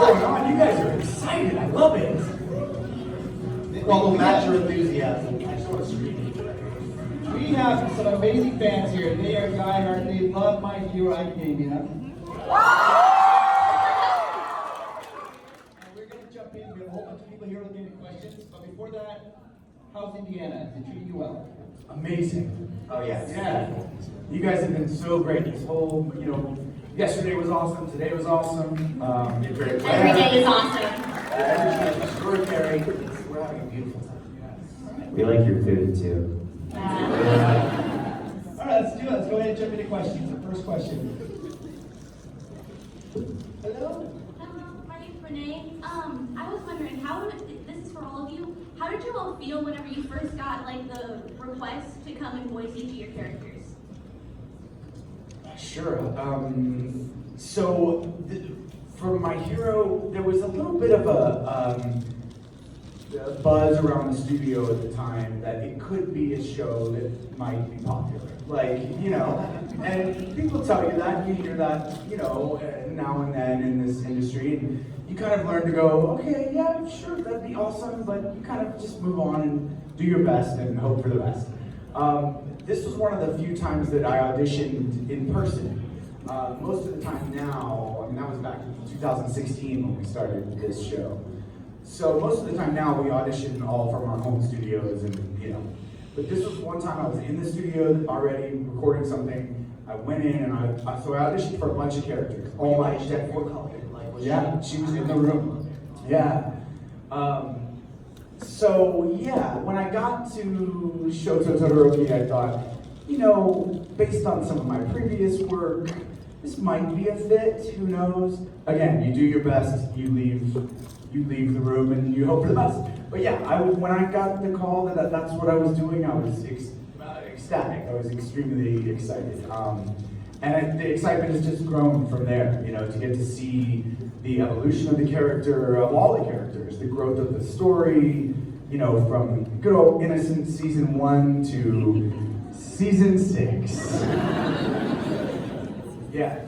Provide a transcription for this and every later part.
going on? You guys are excited. I love it. Well, we'll match your enthusiasm. I just want to scream. We have some amazing fans here. They are diehard. They love My Hero Academia. And we're going to jump in. We have a whole bunch of people here looking at questions. But before that, how's Indiana? Is it treating you well? Amazing. Oh, yes. Yeah. You guys have been so great. This whole, yesterday was awesome. Today was awesome. Every day is awesome. Every day is extraordinary. We're having a beautiful time. We like your food too. All right, let's do it. Let's go ahead and jump into questions. The first question. Hello? Hello, my name's Renee. I was wondering, this is for all of you, how did you all feel whenever you first got the request to come and voice each of your characters? Sure. For My Hero, there was a little bit of a buzz around the studio at the time that it could be a show that might be popular. And people tell you that, you hear that, now and then in this industry, and you kind of learn to go, okay, yeah, sure, that'd be awesome, but you kind of just move on and do your best and hope for the best. This was one of the few times that I auditioned in person. Most of the time now, that was back in 2016 when we started this show. So most of the time now we audition all from our home studios but this was one time I was in the studio already recording something. I went in and I auditioned for a bunch of characters. All my yeah, she was in the room. Yeah. When I got to Shoto Todoroki, I thought, based on some of my previous work, this might be a fit, who knows? Again, you do your best, you leave the room and you hope for the best. But yeah, when I got the call that's what I was doing, I was ecstatic. I was extremely excited. The excitement has just grown from there, to get to see the evolution of the character, of all the characters, the growth of the story, from good old innocent season 1 to season 6. Yeah.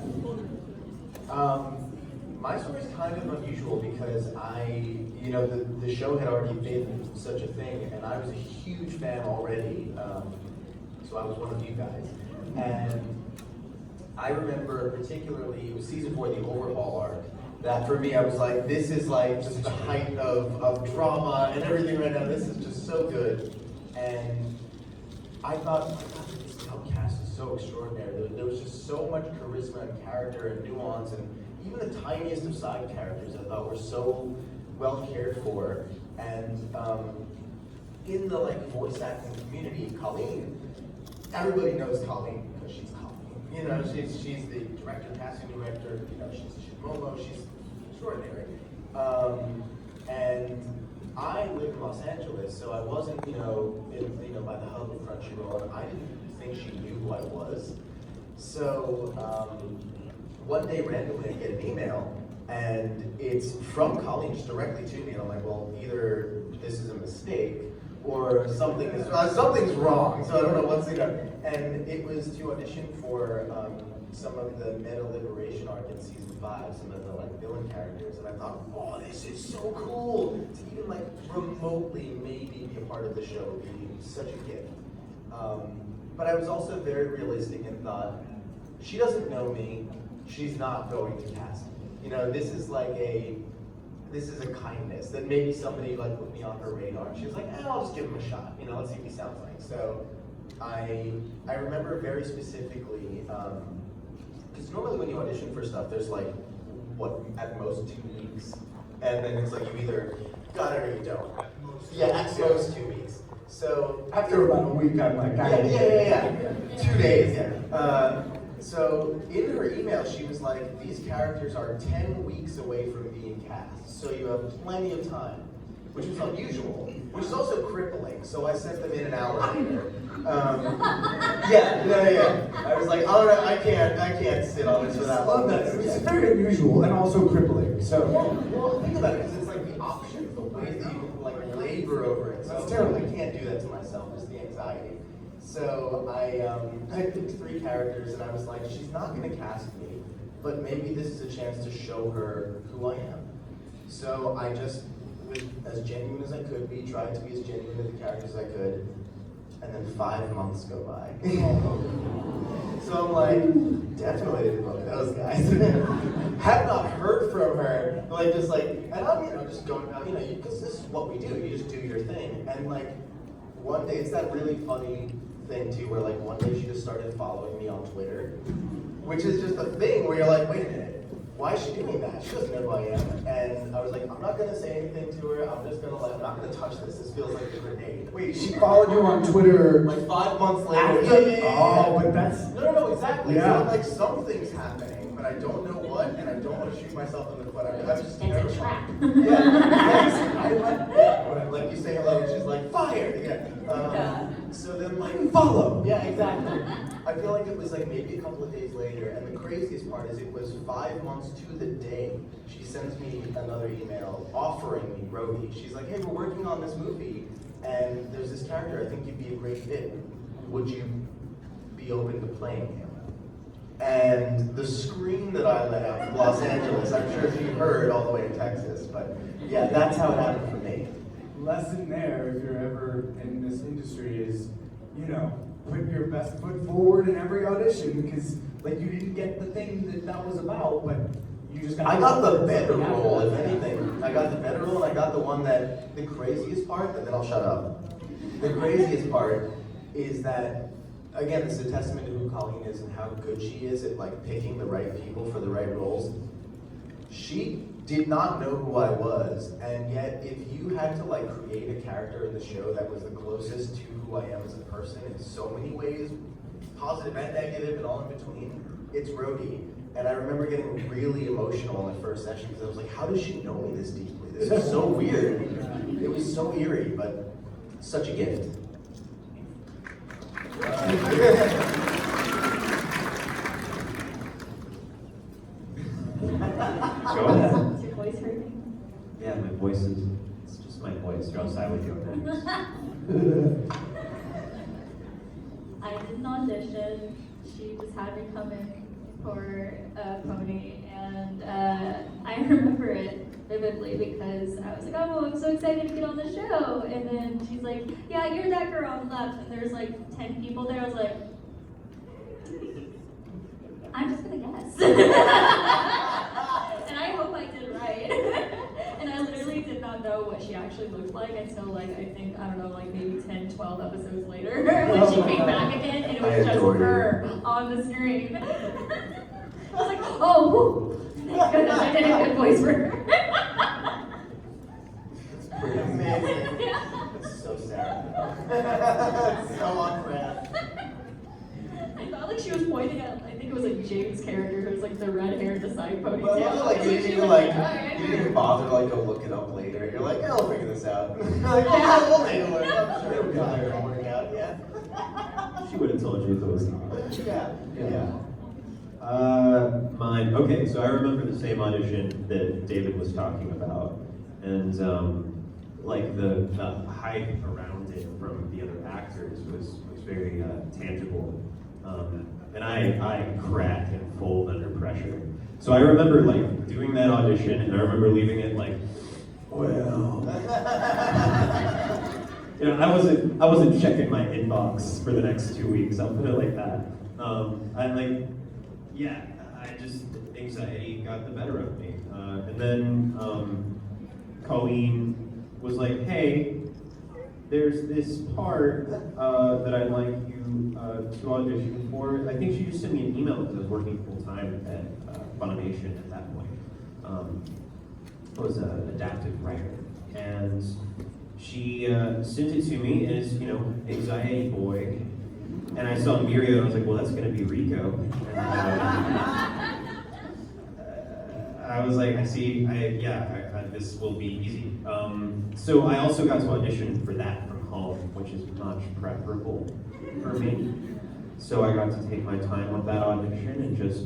My story is kind of unusual because the show had already been such a thing, and I was a huge fan already. So I was one of you guys. And I remember particularly, it was season 4, the overhaul arc, that for me I was like, this is just the height of drama and everything right now. This is just so good. And I thought, this cast is so extraordinary. There was just so much charisma and character and nuance, and even the tiniest of side characters I thought were so well cared for. And in the voice acting community, Colleen, everybody knows Colleen because she's Colleen. She's the director, casting director. She's Shimomo. She's extraordinary. And I live in Los Angeles, so I wasn't, by the hub of Crunchyroll, and I didn't think she knew who I was. So one day randomly I get an email, and it's from Colleen just directly to me, and I'm like, well, either this is a mistake or something's wrong. So I don't know what's And it was to audition for some of the meta liberation arc in season 5, some of the villain characters, and I thought, oh, this is so cool to even remotely maybe be a part of the show would be such a gift. But I was also very realistic and thought, she doesn't know me, she's not going to cast me. This is a kindness that maybe somebody put me on her radar. And she was like, I'll just give him a shot. Let's see what he sounds like. So I remember very specifically, because normally when you audition for stuff, there's at most 2 weeks. And then it's you either got it or you don't. Yeah, at most 2 weeks. So After about a week, I'm like, yeah. 2 days, yeah. So in her email, she was like, these characters are 10 weeks away from being cast, so you have plenty of time, which was unusual, which is also crippling, so I sent them in an hour later. I was like, all right, I can't sit on this for that long. It's very unusual and also crippling, so. Well, think about it, because it's the options, the way that you labor over it, so it's terrible. I can't do that to myself, just the anxiety. So I picked 3 characters, and I was like, she's not going to cast me, but maybe this is a chance to show her who I am. So I just was as genuine as I could be, tried to be as genuine with the characters as I could, and then 5 months go by. So I'm like, definitely didn't book those guys. Have not heard from her, like just like, and I'm just going out, because this is what we do. You just do your thing, and like one day it's that really funny thing too, where like one day she just started following me on Twitter, which is just a thing where you're like, wait a minute. Why is she doing that? She doesn't know who I am. And I was like, I'm not gonna say anything to her. I'm not gonna touch this. This feels like a grenade. Wait, she followed you on Twitter Like 5 months later. after? Oh, but that's... No, exactly. Yeah. So like something's happening, but I don't know what, and I don't want to shoot myself in the foot. I'm just It's a terrified. trap. Yeah, like you say hello, and she's like, fire! Yeah. So then like, follow. Yeah, exactly. I feel like it was like maybe a couple of days later, and the craziest part is it was 5 months to the day. She sends me another email offering me Rhodey. She's like, hey, we're working on this movie, and there's this character, I think you'd be a great fit. Would you be open to playing him? And the scream that I let out from Los Angeles, I'm sure she heard all the way to Texas, but yeah, that's how it happened for me. Lesson there, if you're ever in this industry, is, put your best foot forward in every audition, because, like, you didn't get the thing that was about, but you just got... I got the better role, if anything. I got the better role, and I got the one that, the craziest part, and then I'll shut up. The craziest part is that, again, this is a testament to who Colleen is and how good she is at, like, picking the right people for the right roles. She did not know who I was, and yet if you had to like create a character in the show that was the closest to who I am as a person in so many ways, positive and negative and all in between, it's Rhodey. And I remember getting really emotional in the first session because I was like, how does she know me this deeply? This is so weird. It was so eerie, but such a gift. Go ahead. Is your voice hurting? Yeah, my voice is, it's just my voice. You're outside with you next. I did an audition. She just had me come in for a pony, and I remember it vividly because I was like, oh, I'm so excited to get on the show. And then she's like, yeah, you're that girl on the left. And there's like 10 people there. I was like, I'm just gonna guess. And I hope I did right. And I literally did not know what she actually looked like until like, I think, I don't know, like maybe 10, 12 episodes later when she came back again and it was just her on the screen. I was like, oh, thank goodness I did a good voice for her. It's pretty amazing. Yeah. It's so sad. It's so on brand. I felt like she was pointing at, I think it was like James' character who was like the red hair, the side ponytail. Well, like, you didn't even you didn't even bother to like go look it up later. You're like, yeah, I'll figure this out. You're like, yeah, we'll make it work. I'm sure it'll work out. Yeah. She would have told you if it was not. Yeah. Mine. Okay, so I remember the same audition that David was talking about, and like the hype around it from the other actors was very tangible, and I crack and fold under pressure. So I remember like doing that audition, and I remember leaving it like, well. I wasn't checking my inbox for the next 2 weeks. I'll put it like that. Anxiety got the better of me. And then Colleen was like, hey, there's this part that I'd like you to audition for. I think she just sent me an email because I was working full time at Funimation at that point. I was an adaptive writer. And she sent it to me as, anxiety boy. And I saw Mirio and I was like, well, that's going to be Rico. And, I was like, this will be easy. So I also got to audition for that from home, which is much preferable for me. So I got to take my time with that audition and just,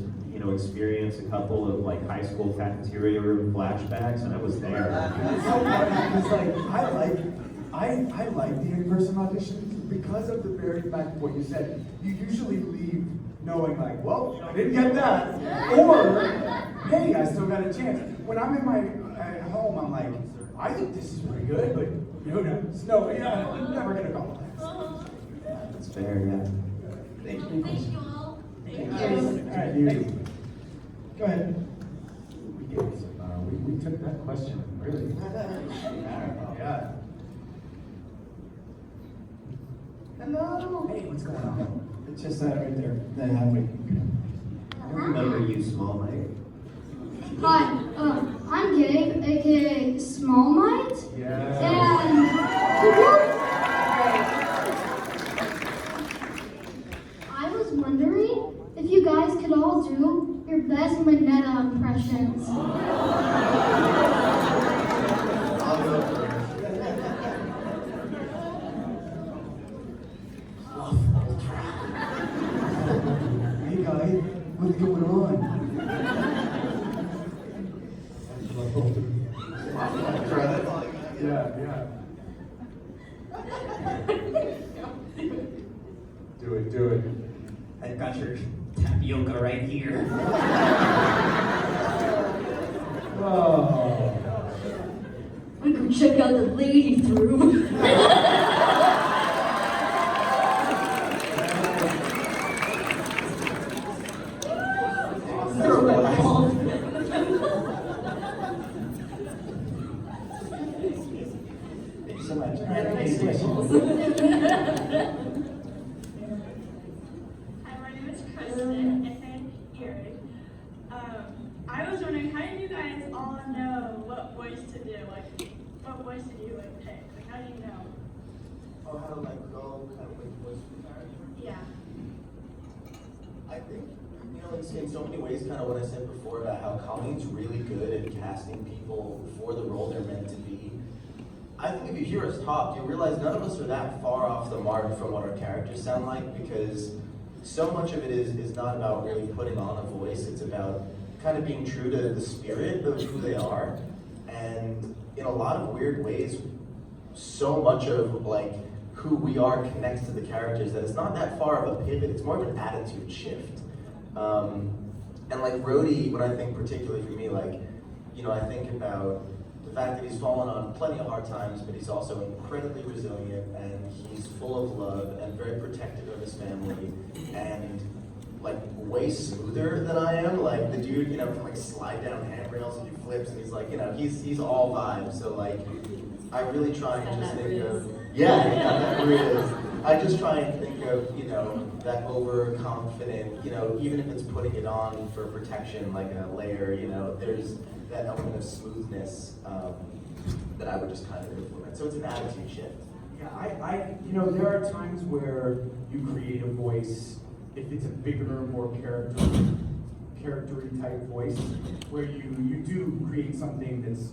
experience a couple of like high school cafeteria room flashbacks, and I was there. It's so funny because I like the in-person auditions because of the very fact of what you said. You usually leave knowing like, well, I didn't get that, or hey, I still got a chance. When I'm in my at home, I'm like, I think this is pretty good, but who knows? No, yeah, I'm never gonna call it. That's fair, yeah. Thank you. Thank you all. Thank you. All right, you. Go ahead. We took that question, really. Yeah. Hello. Hey, what's going on? It's just that right there, that halfway. I remember you, Small Mike. Hi, I'm Gabe, aka Small Mind, Yeah. and I was wondering if you guys could all do your best Mineta impressions. I'll go first. Hey guys, what's going on? That's all I got. Yeah. Do it. I've got your tapioca right here. Oh. We can check out the ladies' room. Thank you so much. All right, next question. Hi, my name is Kristen, and Erin. I was wondering, how did you guys all know what voice to do? Like, what voice did you pick? Like, how do you know? Oh, how to like go kind of with voice for the character? Yeah. I think, in so many ways, kind of what I said before about how Colleen's really good at casting people for the role they're meant to be. I think if you hear us talk, you realize none of us are that far off the mark from what our characters sound like, because so much of it is not about really putting on a voice, it's about kind of being true to the spirit of who they are. And in a lot of weird ways, so much of like who we are connects to the characters that it's not that far of a pivot, it's more of an attitude shift. And like Rhodey, when I think particularly for me, like, I think about the fact that he's fallen on plenty of hard times, but he's also incredibly resilient, and he's full of love and very protective of his family, and like way smoother than I am. Like the dude, can like slide down handrails and do flips, and he's like, he's all vibes. So like, I really try and just think of, that riz. I just try and think of, that overconfident, even if it's putting it on for protection, like a layer, there's that element of smoothness that I would just kind of implement. So it's an attitude shift. Yeah, there are times where you create a voice, if it's a bigger, more character-y type voice, where you do create something that's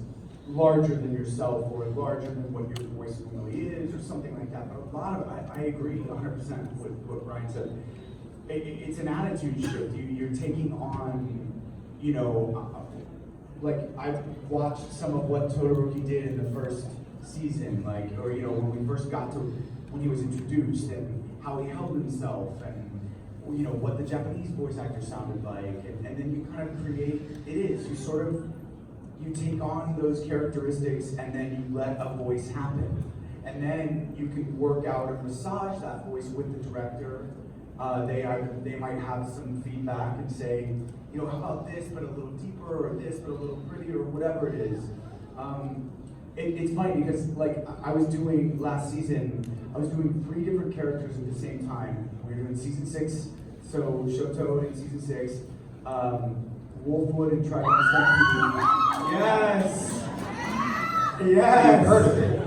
larger than yourself or larger than what your voice really is or something like that. But a lot of it, I agree 100% with what Ryan said. It's an attitude shift. You're taking on, like I've watched some of what Todoroki did in the first season, when we first got to, when he was introduced and how he held himself and, what the Japanese voice actor sounded like. And then you kind of create, you take on those characteristics and then you let a voice happen. And then you can work out or massage that voice with the director. They might have some feedback and say, how about this, but a little deeper, or this, but a little prettier, or whatever it is. It's funny because I was doing last season, I was doing 3 different characters at the same time. We were doing season 6, so Shoto in season 6, Wolfwood and Trigon Stampede. Yes! Yes! Heard of it.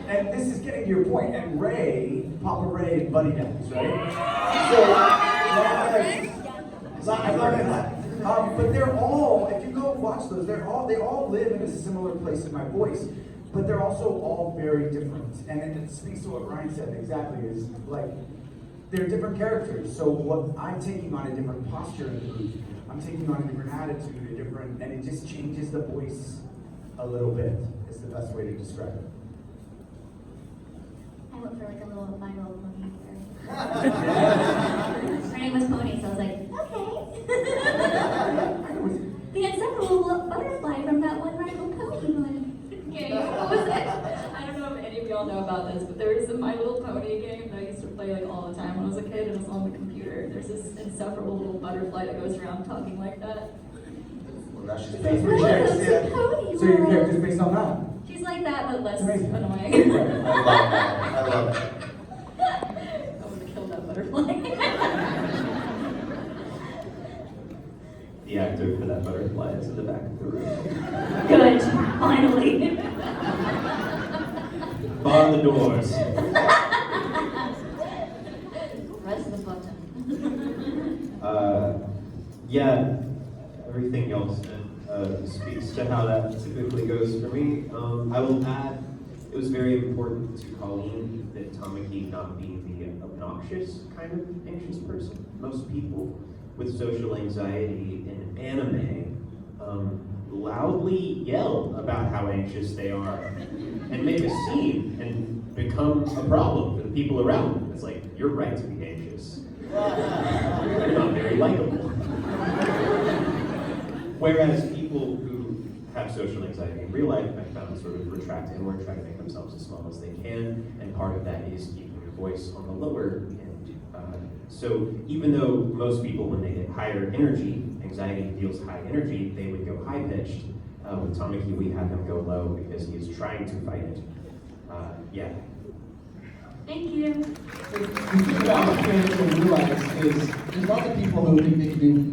And this is getting to your point, and Ray, Papa Ray and Buddy Dance, right? So, I learned that. But they're all, if you go watch those, they all live in a similar place in my voice, but they're also all very different. And it speaks to what Ryan said exactly, is like, they're different characters. So what I'm taking on a different posture in the booth, I'm taking on a different attitude, and it just changes the voice a little bit. It's the best way to describe it. I went for like a little My Little Pony character. Her name was Pony, so I was like, okay. The inseparable butterfly about this, but there was a My Little Pony game that I used to play like all the time when I was a kid, and it was on the computer. There's this insufferable little butterfly that goes around talking like that. Well, now she's That's paying for pretty checks, It's yeah. a pony. So your world. character's based on that? She's like that, but less Amazing. annoying. I love that. I love that. I would have killed that butterfly. The actor for that butterfly is in the back of the room. Good, finally. Bar the doors. Press the button. Yeah, everything y'all said speaks to how that typically goes for me. I will add, it was very important to Colleen that Tamaki not be the obnoxious kind of anxious person. Most people with social anxiety in anime loudly yell about how anxious they are and make a scene and become a problem for the people around them. It's like, you're right to be anxious. You're not very likable. Whereas people who have social anxiety in real life, I found sort of retract inward, try to make themselves as small as they can, and part of that is keeping your voice on the lower end. So even though most people, when they hit higher energy, anxiety feels high energy, they would go high pitched. With Tamaki, we had him go low because he is trying to fight it. Yeah. Thank you. The thing about the character to realize is there's lots of people who think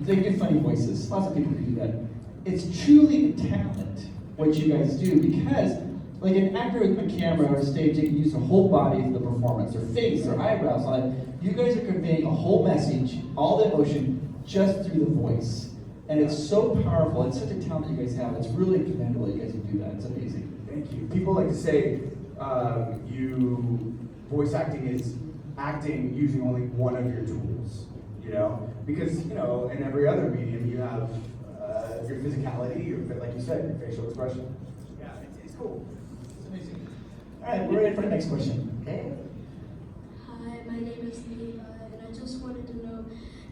they can do funny voices. Lots of people can do that. It's truly a talent what you guys do because like an actor with a camera or a stage, they can use their whole body for the performance, their face, their eyebrows on it. You guys are conveying a whole message, all the emotion, just through the voice. And it's so powerful. It's such a talent you guys have. It's really commendable you guys can do that. It's amazing. Thank you. People like to say voice acting is acting using only one of your tools, you know? Because, you know, in every other medium you have your physicality, your, like you said, your facial expression. Yeah, it's cool. It's amazing. All right, we're ready for the next question. Okay. Hi, my name is Neva, and I just wanted to know,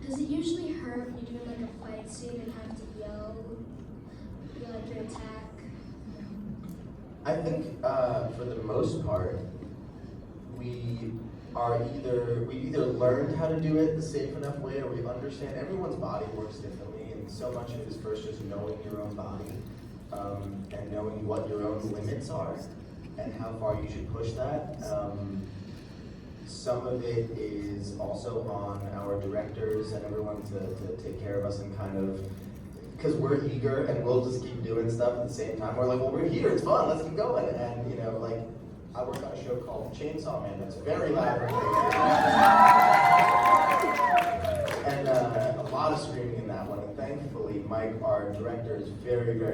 does it usually hurt when you do like a fight scene and have to yell, like your attack? I think for the most part, we either learned how to do it the safe enough way, or we understand everyone's body works differently, and so much of it is first just knowing your own body and knowing what your own limits are and how far you should push that. Some of it is also on our directors and everyone to take care of us and kind of, because we're eager and we'll just keep doing stuff at the same time. We're like, well, we're here, it's fun, let's keep going. And you know, like, I work on a show called Chainsaw Man that's very loud and a lot of screaming in that one. And thankfully, Mike, our director, is very, very